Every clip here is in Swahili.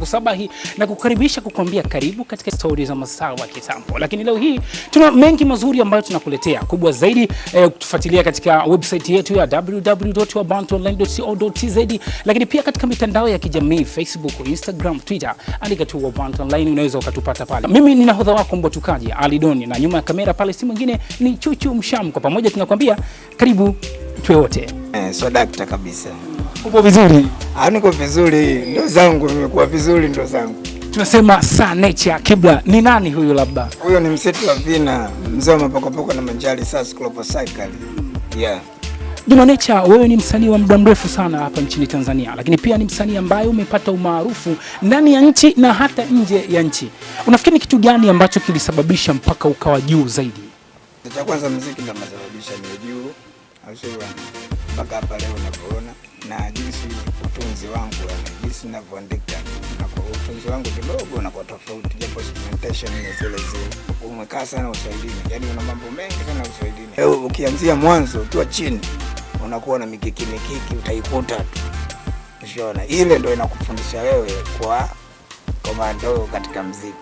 kusabahi na kukaribisha kukwambia karibu katika stories za masawa wa kitambo. Lakini leo hii tuna mengi mazuri ambayo tunakuletea. Kubwa zaidi kutufuatilia katika website yetu ya www.wabantuonline.co.tz, lakini pia katika mitandao ya kijamii Facebook, Instagram, Twitter, andika tu Wabantu Online unaweza ukatupata pale. Mimi ni nahodha wako Mbotukaji Ali Doni, na nyuma ya kamera pale si mwingine ni Chuchu Msham. Kwa pamoja tunakwambia karibu tuwe wote. So dakta kabisa. Upo vizuri? Niko vizuri, ndo zangu nimekuwa vizuri ndo zangu. Tunasema Sa Nature Kibla. Ni nani huyu labda? Huyo ni mseto wa vina, mzee wa mapokopoko na manjali sasa Global Cycle. Yeah. Juma Nature, wewe ni msanii wa muda mrefu sana hapa nchini Tanzania, lakini pia ni msanii ambaye umepata umaarufu ndani ya nchi na hata nje ya nchi. Unafikiri ni kitu gani ambacho kilisababisha mpaka ukawa juu zaidi? Cha kwanza muziki ndio unasababisha ni juu, au sio? Mpaka hapa leo unapoona na jinsi utunzi wangu jinsi ninavyoandika na kwa utunzi wangu kidogo na kwa tofauti, japo instrumentation ni zile zile. Umekaa sana Uswahilini, yani una mambo mengi sana Uswahilini. Ukianzia mwanzo ukiwa chini unakuwa na mikiki utaikuta tu. Unaona, ile ndio inakufundisha wewe kwa komando katika muziki.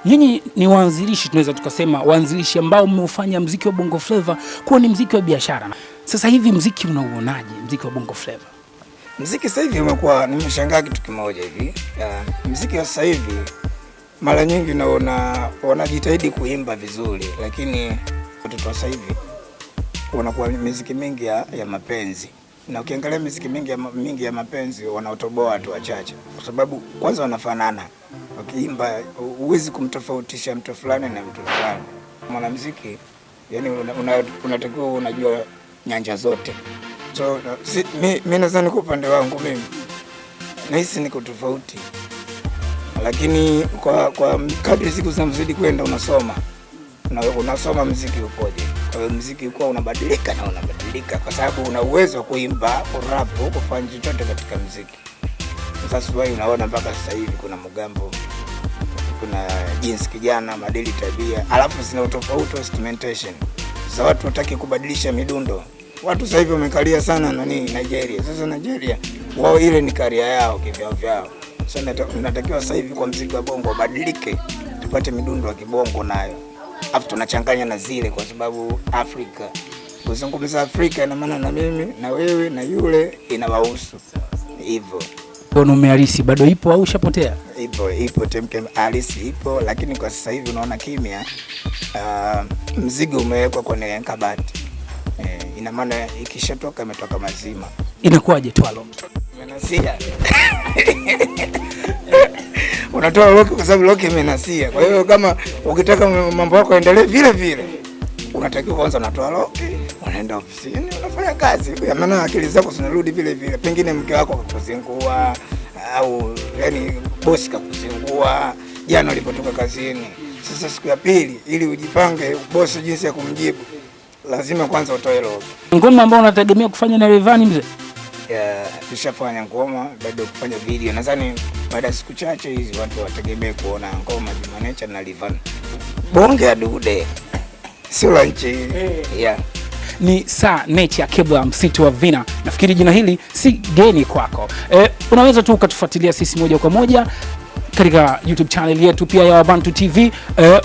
Nyinyi ni waanzilishi, tunaweza tukasema waanzilishi ambao mmeufanya muziki wa Bongo Flava kuwa ni muziki wa biashara. Sasa hivi muziki unauonaje, muziki wa Bongo Flava? Muziki sasa hivi umekuwa, nimeshangaa kitu kimoja hivi. Muziki wa sasa hivi mara nyingi naona wanajitahidi kuimba vizuri, lakini watoto wa sasa hivi wanakuwa muziki mingi ya mapenzi. Na ukiangalia muziki mingi ya mapenzi wanaotoboa watu wachache, kwa sababu kwanza wanafanana. Wakiimba huwezi kumtofautisha mtu fulani na mtu fulani. Mwanamuziki yani unatakiwa unajua nyanja zote. So mimi nadhani kwa upande wangu mimi nahisi niko tofauti, lakini kwa kadri siku zinazozidi kwenda unasoma muziki upoje. Kwa hiyo muziki uko unabadilika kwa sababu una uwezo wa kuimba, rap, kufanya chochote katika muziki. Sasa wewe unaona mpaka sasa hivi kuna mgambo, kuna jinsi kijana, madili, tabia, alafu zina utofauti wa instrumentation. Sasa watu wataki kubadilisha midundo. Watu sasa hivi wamekalia sana Nigeria. Sasa Nigeria wao ile ni career yao kivyao. Sasa tunatakiwa sasa hivi kwa muziki wa Bongo badilike, tupate midundo ya kibongo nayo. Alafu tunachanganya na zile, kwa sababu Afrika, kuzungumza Afrika ina maana na mimi na wewe na yule inawahusu. Hivyo. Bono umehalisi bado ipo au ushapotea? Ipo temke halisi ipo, lakini kwa sasa hivi unaona kimya. Mzigo umewekwa kwenye kabati. Ina maana ikishatoka imetoka mazima. Inakuwaje twalo? Imenasia. Unatoa loki kwa sababu loki imenasia. Kwa hiyo kama ukitaka mambo yako yaendelee vile vile, unatakiwa kwanza unatoa loki, unaenda ofisini, unafanya kazi. Ya maana akili zako zinarudi vile vile. Pengine mke wako akakuzingua au yani bosi kakuzingua jana ulipotoka kazini. Sasa siku ya pili ili ujipange bosi jinsi ya kumjibu, lazima kwanza utoe loki. Ngoma ambayo unategemea kufanya na Rayvanny mzee? Tushafanya ngoma, bado kufanya video. Nadhani baada ya siku chache hizi watu wategemee kuona ngoma Juma Nature na Rayvanny. Bonge ya dude. Sio la nchi. Yeah. Ni Sa Nature Kibla, msitu wa vina. Nafikiri jina hili si geni kwako. Unaweza tu ukatufuatilia sisi moja kwa moja katika YouTube channel yetu pia ya Wabantu TV.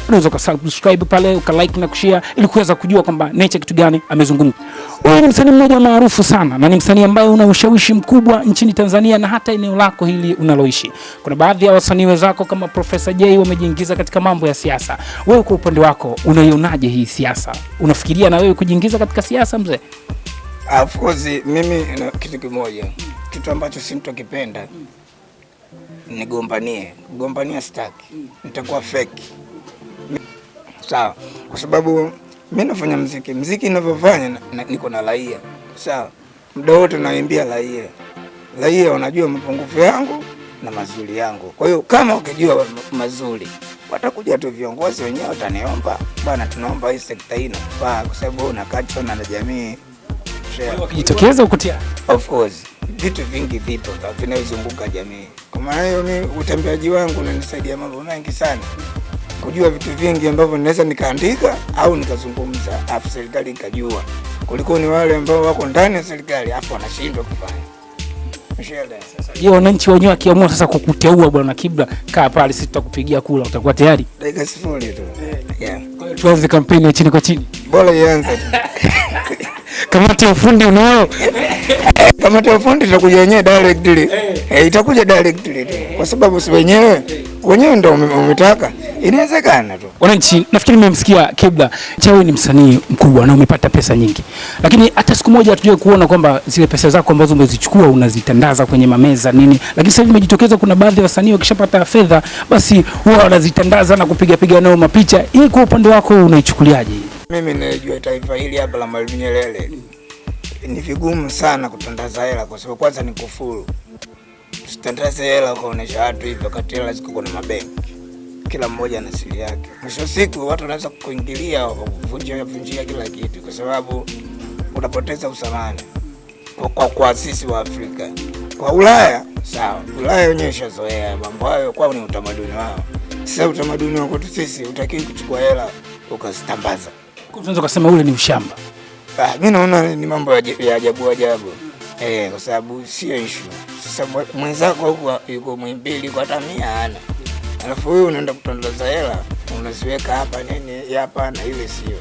Unaweza kusubscribe pale, ukalike na kushare ili kuweza kujua kwamba Nature kitu gani amezungumza. Wewe ni msanii mmoja maarufu sana na ni msanii ambaye una ushawishi mkubwa nchini Tanzania na hata eneo lako hili unaloishi. Kuna baadhi ya wasanii wenzako kama Professor J wamejiingiza katika mambo ya siasa. Wewe kwa upande wako unaionaje hii siasa? Unafikiria na wewe kujiingiza katika siasa mzee? Of course mimi kitu kimoja, kitu ambacho simtokipenda gombania staki, nitakuwa fake. Sawa, kwa sababu mimi nafanya muziki ninavyofanya niko na raia. Sawa, muda wote naimbia raia wanajua mapungufu yangu na mazuri yangu. Kwa hiyo kama ukijua mazuri, watakuja tu viongozi wenyewe wataniomba, bwana tunaomba hii sekta hii inafaa, kwa sababu unakaa sana na jamii. Wakijitokeza ukutia, of course vitu vingi vipo vinayozunguka jamii. Kwa maana hiyo mimi utembeaji wangu unanisaidia mambo mengi sana, kujua vitu vingi ambavyo naweza nikaandika au nikazungumza afu serikali ikajua, kuliko ni wale ambao wako ndani ya serikali afu wanashindwa kufanya. Je, wananchi wenyewe akiamua sasa kukuteua bwana Kibla, kaa pale sisi tutakupigia kula, utakuwa tayari? Dakika 0 tu. Yeah. Tuanze kampeni ya chini kwa chini. Bora ianze. Kamati ya ufundi unao? Kamati ya ufundi itakuja yenyewe directly. Itakuja directly tu. Kwa sababu si wenyewe ndio umetaka. Inawezekana tu. Wananchi, nafikiri mmemsikia Kibla. Wewe ni msanii mkubwa na umepata pesa nyingi. Lakini hata siku moja hatuje kuona kwamba zile pesa zako ambazo umezichukua unazitandaza kwenye mameza nini. Lakini sasa hivi imejitokeza kuna baadhi ya wasanii wakishapata fedha basi huwa wanazitandaza na kupiga nao mapicha. Hii kwa upande wako unaichukuliaje? Mimi najua taifa hili hapa la Mwalimu Nyerere ni vigumu sana kutandaza hela kwa sababu kwanza ni kufuru. Usitandaze hela kuonesha watu hivi wakati hela ziko kwenye mabenki. Kila mmoja na siri yake. Mwisho siku watu wanaweza kuingilia kuvunjia kila kitu kwa sababu unapoteza usalama. Kwa sisi wa Afrika. Kwa Ulaya sawa. Ulaya wenyewe shazoea mambo hayo, kwao ni utamaduni wao. Sasa utamaduni wako tu sisi utakiwi kuchukua hela ukazitambaza. Tunaweza kusema ule ni ushamba. Mimi naona ni mambo ya ajabu. Kwa sababu sio issue. Sasa mwenzako huko yuko Muhimbili kwa tamia hana. Alafu wewe unaenda kutandaza hela, unaziweka hapa nini hapa na ile sio.